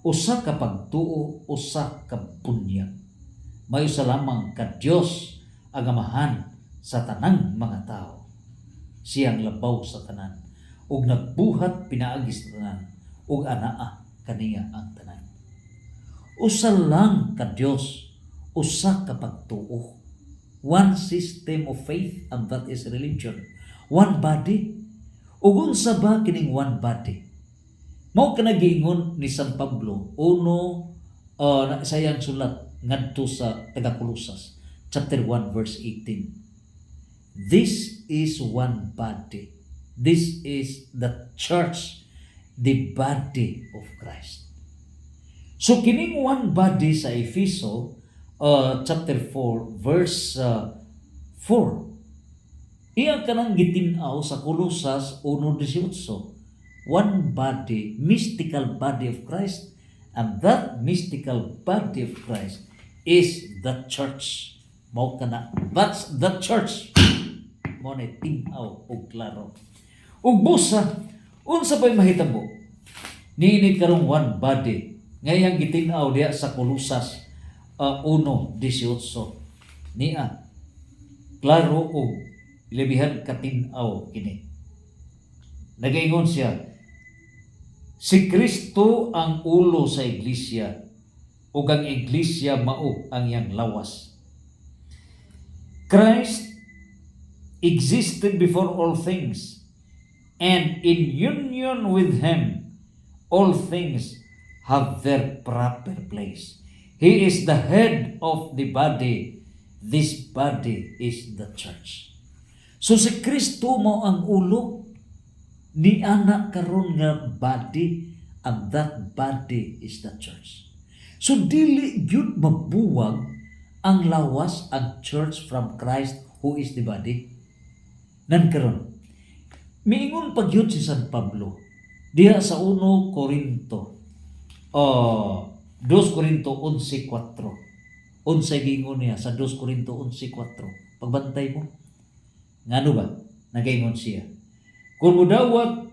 Usa ka pagtuo, usa ka bunyag. May usa lamang ka Dios ang Amahan sa tanang mga tao. Siyang labaw sa tanan ug nagbuhat pinaagi sa tanan ug anaa kaniya ang tanan. Usa lang ka Dios, usa ka pagtuo. One system of faith, and that is religion. One body. Ug unsa ba kining one body? Mao kana giingon ni San Pablo uno sayang sulat ngadto sa taga-Kolosas chapter 1 verse 18. This is one body. This is the church, the body of Christ. So kining one body sa Efeso chapter 4 verse 4. Iya kanang gitin-aw sa Kolosas 1:18. one body, mystical body of Christ, and that mystical body of Christ is the church. Mao kana, that's the church. Mao na tinaw og klaro. Ug busa, unsa pay mahitabo? Niini karong one body. Ngayang gitin-aw diha sa Kolosas 1:18. Niya klaro og lebihan katin-aw kini. Nagaingon siya, si Kristo ang ulo sa iglesia ug ang iglesia mao ang iyang lawas. Christ existed before all things, and in union with Him, all things have their proper place. He is the head of the body. This body is the church. So si Kristo mo ang ulo, ni ana karon nga body, and that body is the church. So dili gyud mabuwag ang lawas ang church from Christ who is the body. Nan karon miingon pa gyud si San Pablo diha sa 1 Korinto 2 Korinto 11:4. Unsay giingon niya sa 2 Korinto 11:4? Pagbantay mo. Ngano ba? Nagaingon siya. Kung mudawat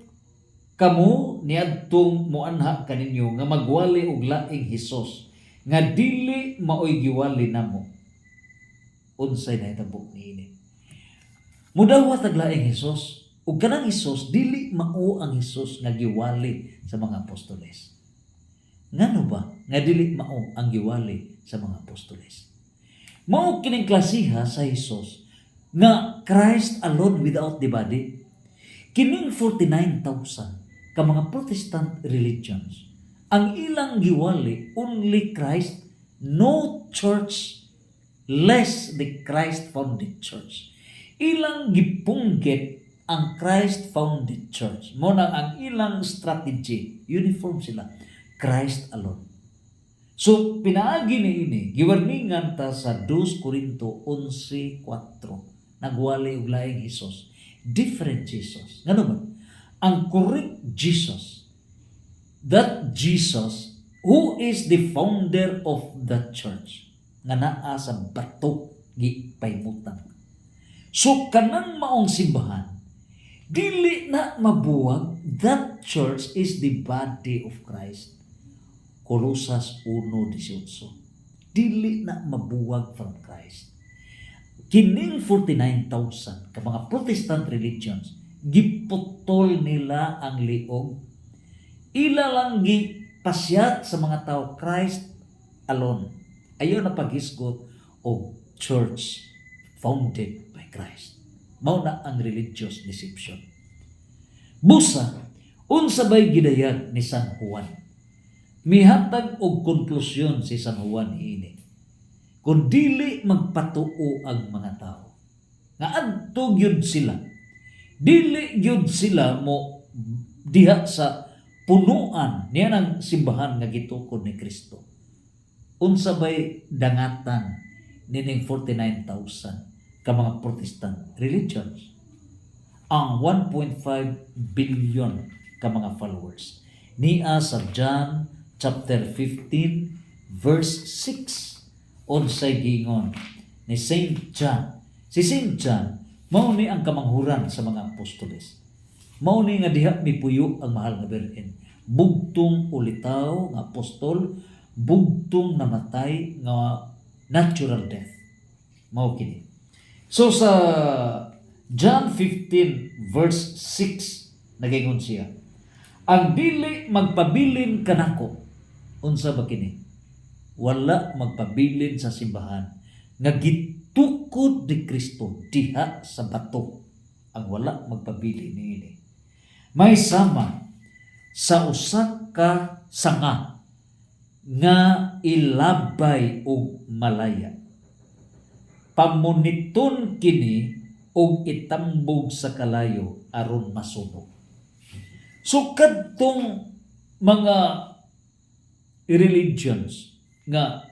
kamo niadtong moanha kaninyo nga magwali og laing Hesus nga dili maoy giwali namo. Unsay nahitabo niini? Mudawat ang laing Hesus ug kanang Hesus dili mao ang Hesus nga giwali sa mga apostoles. Ngano ba nga dili mao ang giwali sa mga apostoles? Mao kining klasiha sa Hesus nga Christ alone without the body. Kining 49,000 ka mga Protestant religions, ang ilang giwali only Christ, no church, less the Christ founded church. Ilang gipunggit ang Christ founded church. Mo na ang ilang strategy, uniform sila, Christ alone. So pinaagi niini giwarningan ta sa 2 Korinto 11:4. Nagwali og laing Hesus, different Jesus. Ngano ba? Ang correct Jesus, that Jesus who is the founder of the church, nga naa sa bato gipaymutan. So kanang maong simbahan, dili na mabuwag, that church is the body of Christ. Kolosas 1:18. Dili na mabuwag from Christ. Kining 49,000 ka mga Protestant religions, giputol nila ang liog. Ila lang gipasyat sa mga tao, Christ alone. Ayaw na paghisgot o church founded by Christ. Mao na ang religious deception. Busa, unsa bay gidayag ni San Juan? Mihatag og konklusyon si San Juan ini. Kung dili magpatuo ang mga tao, nga adto gyud sila, dili gyud sila mo diha sa punuan niya ng simbahan nga gitukod ni Kristo. Unsa bay dangatan nining 49,000 ka mga Protestant religions? Ang 1.5 billion ka mga followers. Niya sa John chapter 15 verse 6. Unsay giingon ni Saint John. Si Saint John mao ni ang kamanghuran sa mga apostoles. Mao ni nga diha mipuyo ang mahal nga Birhen. Bugtong ulitaw nga apostol, bugtong namatay nga natural death. Mao kini. So sa John 15 verse 6 nagaingon siya, ang dili magpabilin kanako. Unsa ba kini? Wala magpabilin sa simbahan nga gitukod ni Kristo diha sa bato. Ang wala magpabilin niini. May sama sa usa ka sanga nga ilabay og malaya. Pamuniton kini og itambog sa kalayo aron masunog. So kadtong mga religions nga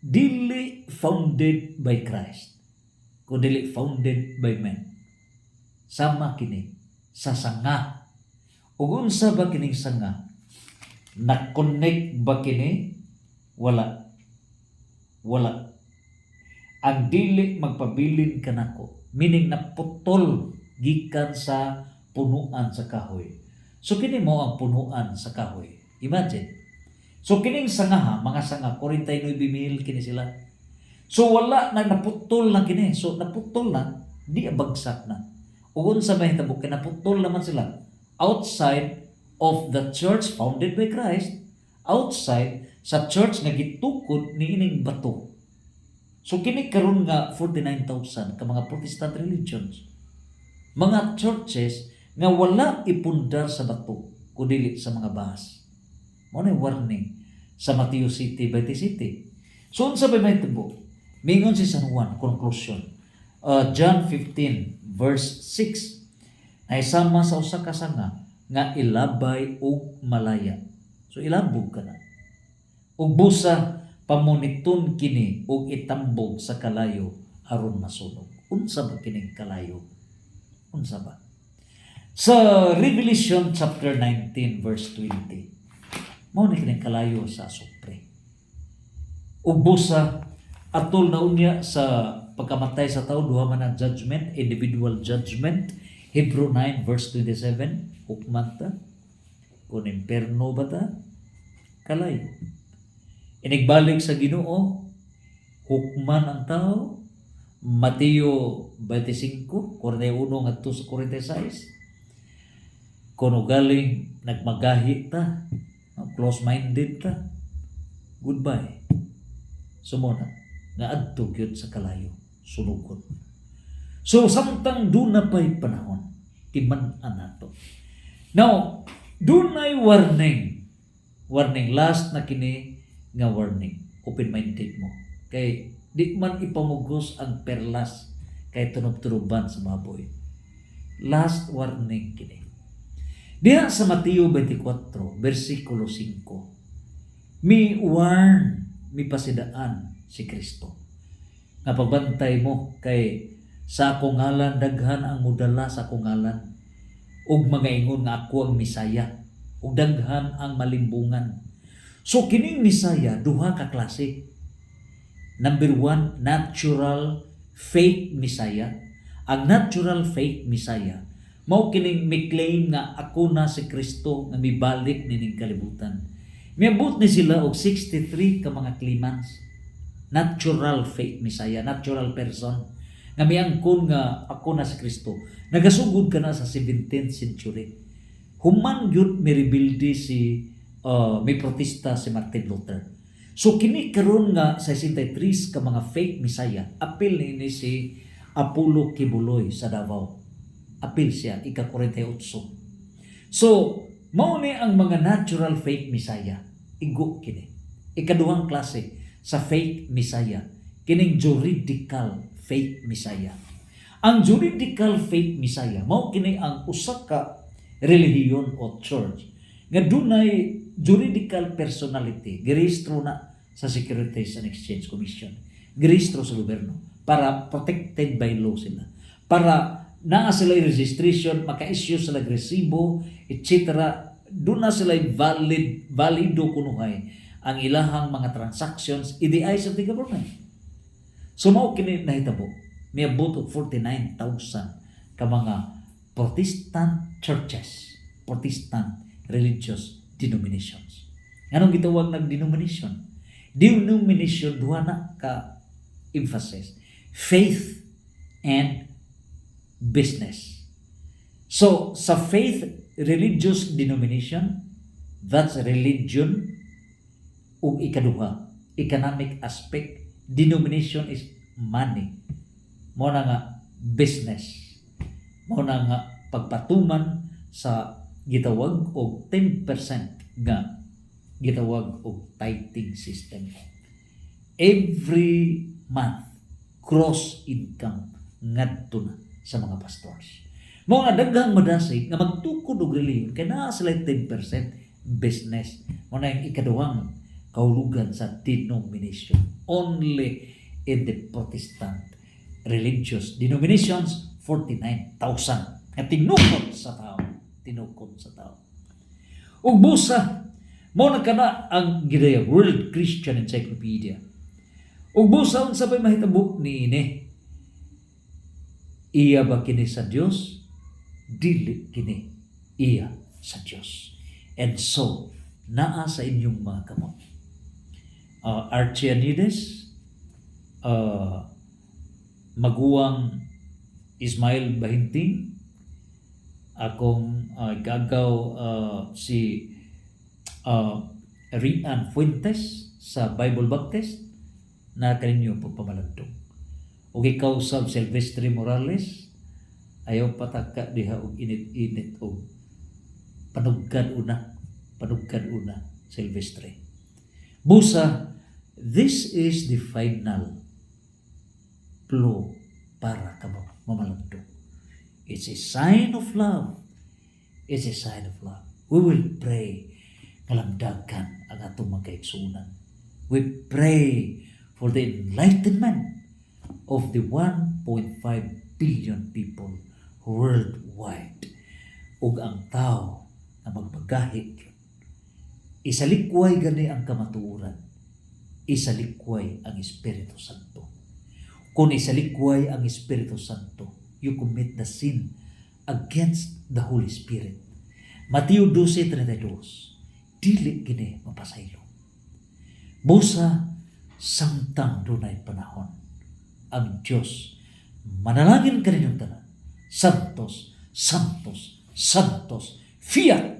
dili founded by Christ, kundi founded by men, sama kini sa sanga Ug unsa ba kining sanga? Na-connect ba kini? Wala. Wala. Ang dili magpabilin kanako, meaning naputol gikan sa punuan sa kahoy. So kini mo ang punuan sa kahoy. Imagine. So kining sanga mga sanga 49,000 kini sila. So wala na naputol na kini. So naputol na, di bagsak na. Ug unsa may hitabo kay naputol naman sila outside of the church founded by Christ, outside sa church nga gitukod niining bato. So kini karon nga 49,000 ka mga Protestant religions, mga churches nga wala ipundar sa bato kundi sa mga bahas. Mao ni warning sa Matthew City, City. So unsa ba may tubo? Mingon si San Juan, conclusion. John 15 verse 6. Naisama sa usa ka sanga nga ilabay og malaya. So ilambog ka na. Ug busa pamoniton kini ug itambog sa kalayo aron masunog. Unsa ba kining kalayo? Unsa ba? Sa Revelation chapter 19 verse 20. Mao ni kining kalayo sa asupre. Ug busa atol na unya sa pagkamatay sa tao duha man ang judgment, individual judgment. Hebrew 9 verse 27, hukman ta kun imperno ba ta? Kalayo. Inigbalik sa Ginoo, hukman ang tao. Mateo 25, 41 ngadto sa 46. Kuno galing nagmagahi ta, close-minded ta, goodbye. Sumuna, nga adto gyud sa kalayo, sunugon. So samtang doon na pa'y panahon, timan-an nato. Now, doon ay warning. Warning, last na kini nga warning. Open-minded mo. Kay di man ipamugos ang perlas kay tunog-turuban sa baboy. Last warning kini. Diha sa Mateo 24, versikulo 5, mi warn, mi pasidaan si Kristo. Nga pagbantay mo kay sa akong ngalan daghan ang mudala sa akong ngalan ug mga ingon nga ako ang Misaya ug daghan ang malimbungan. So kining Misaya duha ka klase. Number 1, natural fake Misaya. Ang natural fake Misaya mao kining mi-claim nga ako na si Kristo nga mibalik nining kalibutan. Miabot ni sila og 63 ka mga claimants. Natural fake Misaya, natural person nga miangkon nga ako na si Kristo. Nagasugod ka na sa 17th century. Human gyud mi rebuildi si may protesta si Martin Luther. So kini karon nga 63 ka mga fake Misaya, apil ni si Apollo Kibuloy sa Davao. Apil siya ika-48. So mao ni ang mga natural fake Misaya. Igo kini. Ikaduhang klase sa fake Misaya, kining juridical fake Misaya. Ang juridical fake Misaya mao kini ang usa ka relihiyon o church nga dunay juridical personality, girehistro na sa Securities and Exchange Commission, girehistro sa gobyerno para protected by law sila, para naa sila registration, maka-issue sila resibo, etc. Doon na sila valido kunuhay ang ilahang mga transactions in the eyes of the government. So mao kini nahitabo, miabot og 49,000 ka mga Protestant churches, Protestant religious denominations. Anong gitawag ng denomination? Denomination duha na ka emphasis, faith and business. So sa faith religious denomination, that's religion. Ug ikaduha, economic aspect, denomination is money. Mo na nga business. Mo na nga pagpatuman sa gitawag og 10% nga gitawag og tithing system. Every month, gross income ngadto na sa mga pastors. Mo nga daghang madasig nga magtukod og relihiyon kay naa sila 10% business. Mo na yung ikaduhang kahulugan sa denomination. Only in the Protestant religious denominations, 49,000 nga tinukod sa tao. Tinukod sa tao. ug busa mao na kana ang gidaya World Christian Encyclopedia. Ug busa unsa bay mahitabo niini? Iya ba kini sa Dios? Dili kini iya sa Dios. And so naa sa inyong mga kamot. Archianides, Maguwang Ismail Bahinting, akong gagaw si Rian Fuentes sa Bible Baptist na kaninyo pagpamalagdong. O ikaw sa Silvestre Morales, ayaw pataka diha og init-init o panugkad una Silvestre. Busa, this is the final flow para ka mamalagdong. It's a sign of love. It's a sign of love. We will pray kalamdagan ang atong mga kaigsunan. We pray for the enlightenment of the 1.5 billion people worldwide. Ug ang tao na magbagahit, isalikway gani ang kamatuoran, isalikway ang Espiritu Santo. Kung isalikway ang Espiritu Santo, you commit the sin against the Holy Spirit. Mateo 12:32, dili gini mapasaylo. Busa, samtang dunay panahon, ang Diyos, manalangin ka ninyong tanan, Santos, Santos, Santos, Fiat